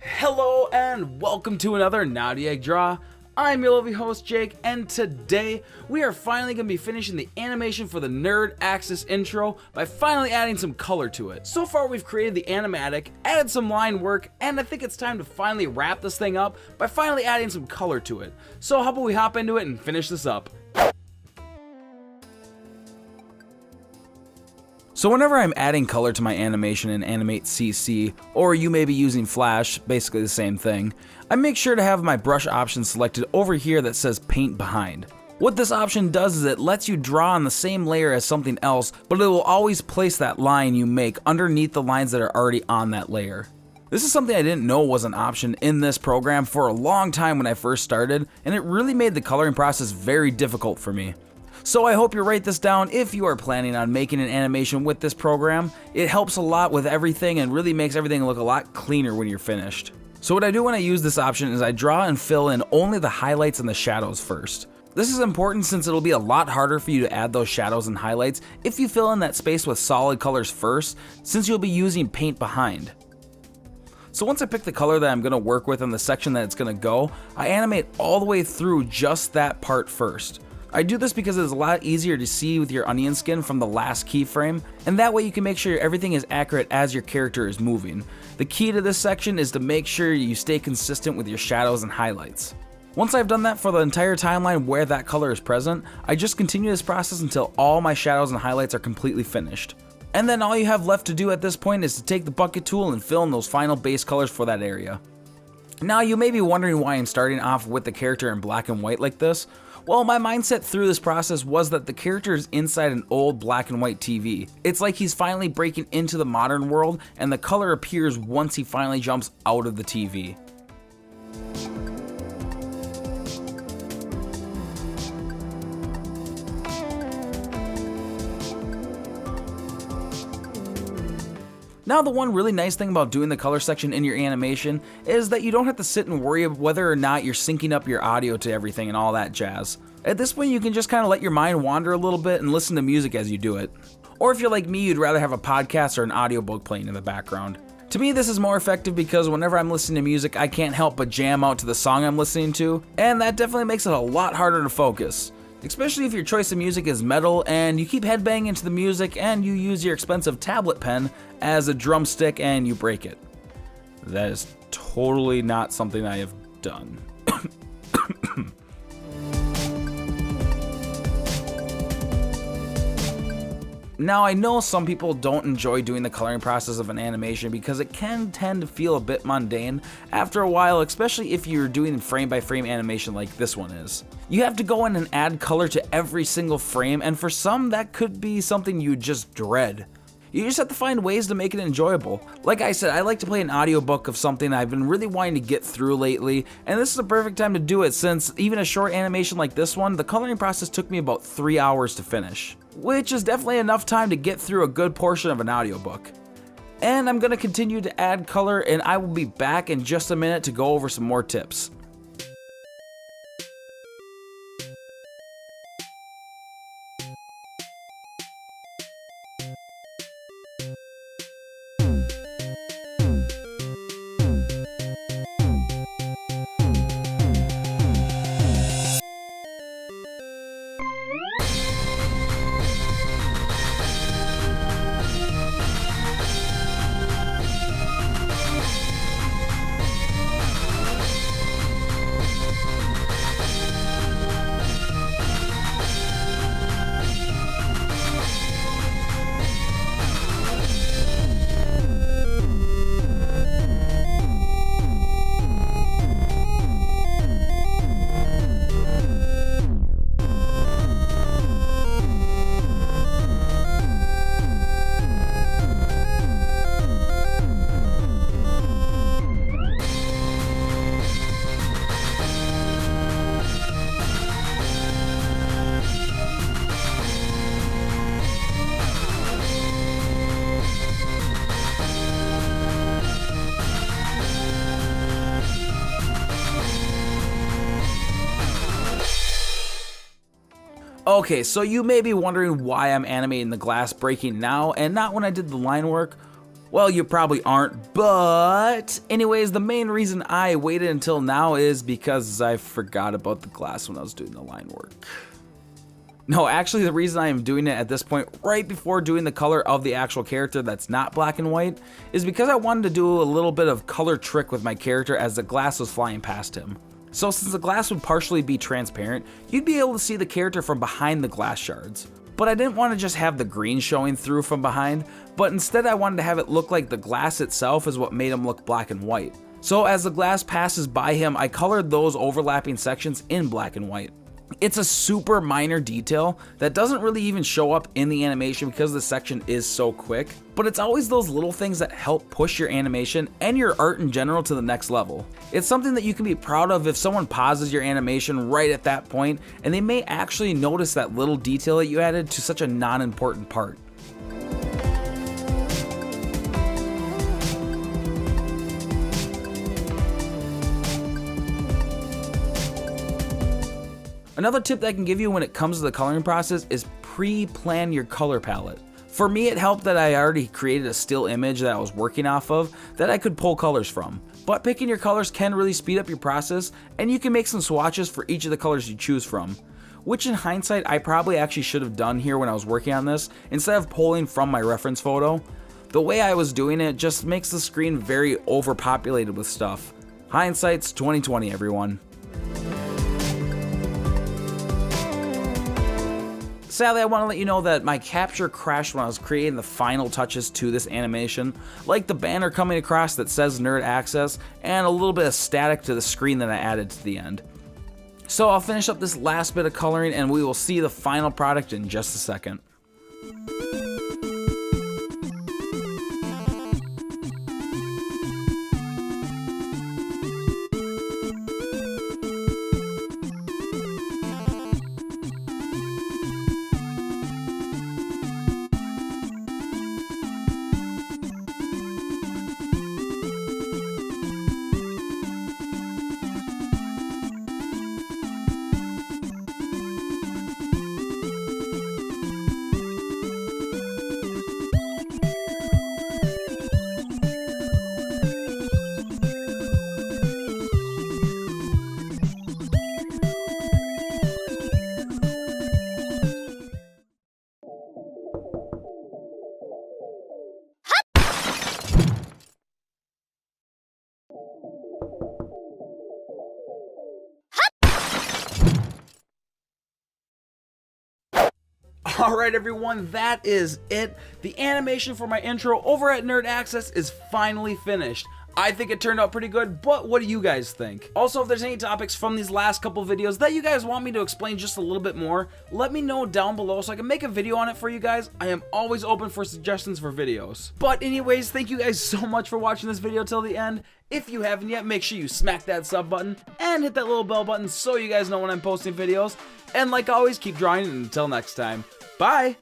Hello and welcome to another Naughty Egg Draw. I'm your lovely host Jake, and today we are finally going to be finishing the animation for the Nerd Axis intro by finally adding some color to it. So far we've created the animatic, added some line work, and I think it's time to finally wrap this thing up by finally adding some color to it. So how about we hop into it and finish this up. So whenever I'm adding color to my animation in Animate CC, or you may be using Flash, basically the same thing, I make sure to have my brush option selected over here that says Paint Behind. What this option does is it lets you draw on the same layer as something else, but it will always place that line you make underneath the lines that are already on that layer. This is something I didn't know was an option in this program for a long time when I first started, and it really made the coloring process very difficult for me. So I hope you write this down if you are planning on making an animation with this program. It helps a lot with everything and really makes everything look a lot cleaner when you're finished. So what I do when I use this option is I draw and fill in only the highlights and the shadows first. This is important since it'll be a lot harder for you to add those shadows and highlights if you fill in that space with solid colors first, since you'll be using Paint Behind. So once I pick the color that I'm going to work with in the section that it's going to go, I animate all the way through just that part first. I do this because it's a lot easier to see with your onion skin from the last keyframe, and that way you can make sure everything is accurate as your character is moving. The key to this section is to make sure you stay consistent with your shadows and highlights. Once I've done that for the entire timeline where that color is present, I just continue this process until all my shadows and highlights are completely finished. And then all you have left to do at this point is to take the bucket tool and fill in those final base colors for that area. Now you may be wondering why I'm starting off with the character in black and white like this. Well, my mindset through this process was that the character is inside an old black and white TV. It's like he's finally breaking into the modern world, and the color appears once he finally jumps out of the TV. Now the one really nice thing about doing the color section in your animation is that you don't have to sit and worry about whether or not you're syncing up your audio to everything and all that jazz. At this point you can just kind of let your mind wander a little bit and listen to music as you do it. Or if you're like me, you'd rather have a podcast or an audiobook playing in the background. To me this is more effective because whenever I'm listening to music I can't help but jam out to the song I'm listening to, and that definitely makes it a lot harder to focus. Especially if your choice of music is metal and you keep headbanging into the music and you use your expensive tablet pen as a drumstick and you break it. That is totally not something I have done. Now I know some people don't enjoy doing the coloring process of an animation because it can tend to feel a bit mundane after a while, especially if you're doing frame by frame animation like this one is. You have to go in and add color to every single frame, and for some that could be something you just dread. You just have to find ways to make it enjoyable. Like I said, I like to play an audiobook of something I've been really wanting to get through lately, and this is a perfect time to do it since even a short animation like this one, the coloring process took me about 3 hours to finish, which is definitely enough time to get through a good portion of an audiobook. And I'm going to continue to add color, and I will be back in just a minute to go over some more tips. Okay, so you may be wondering why I'm animating the glass breaking now and not when I did the line work. Well, you probably aren't, but anyways, the main reason I waited until now is because I forgot about the glass when I was doing the line work. No, actually the reason I am doing it at this point, right before doing the color of the actual character that's not black and white, is because I wanted to do a little bit of color trick with my character as the glass was flying past him. So since the glass would partially be transparent, you'd be able to see the character from behind the glass shards. But I didn't want to just have the green showing through from behind, but instead I wanted to have it look like the glass itself is what made him look black and white. So as the glass passes by him, I colored those overlapping sections in black and white. It's a super minor detail that doesn't really even show up in the animation because the section is so quick, but it's always those little things that help push your animation and your art in general to the next level. It's something that you can be proud of if someone pauses your animation right at that point, and they may actually notice that little detail that you added to such a non-important part. Another tip that I can give you when it comes to the coloring process is pre-plan your color palette. For me, it helped that I already created a still image that I was working off of that I could pull colors from. But picking your colors can really speed up your process, and you can make some swatches for each of the colors you choose from. Which in hindsight, I probably actually should have done here when I was working on this, instead of pulling from my reference photo. The way I was doing it just makes the screen very overpopulated with stuff. Hindsight's 2020, everyone. Sadly, I want to let you know that my capture crashed when I was creating the final touches to this animation, like the banner coming across that says Nerd Access, and a little bit of static to the screen that I added to the end. So I'll finish up this last bit of coloring and we will see the final product in just a second. Alright everyone, that is it. The animation for my intro over at Nerd Access is finally finished. I think it turned out pretty good, but what do you guys think? Also, if there's any topics from these last couple videos that you guys want me to explain just a little bit more, let me know down below so I can make a video on it for you guys. I am always open for suggestions for videos. But anyways, thank you guys so much for watching this video till the end. If you haven't yet, make sure you smack that sub button and hit that little bell button so you guys know when I'm posting videos. And like always, keep drawing, and until next time, bye!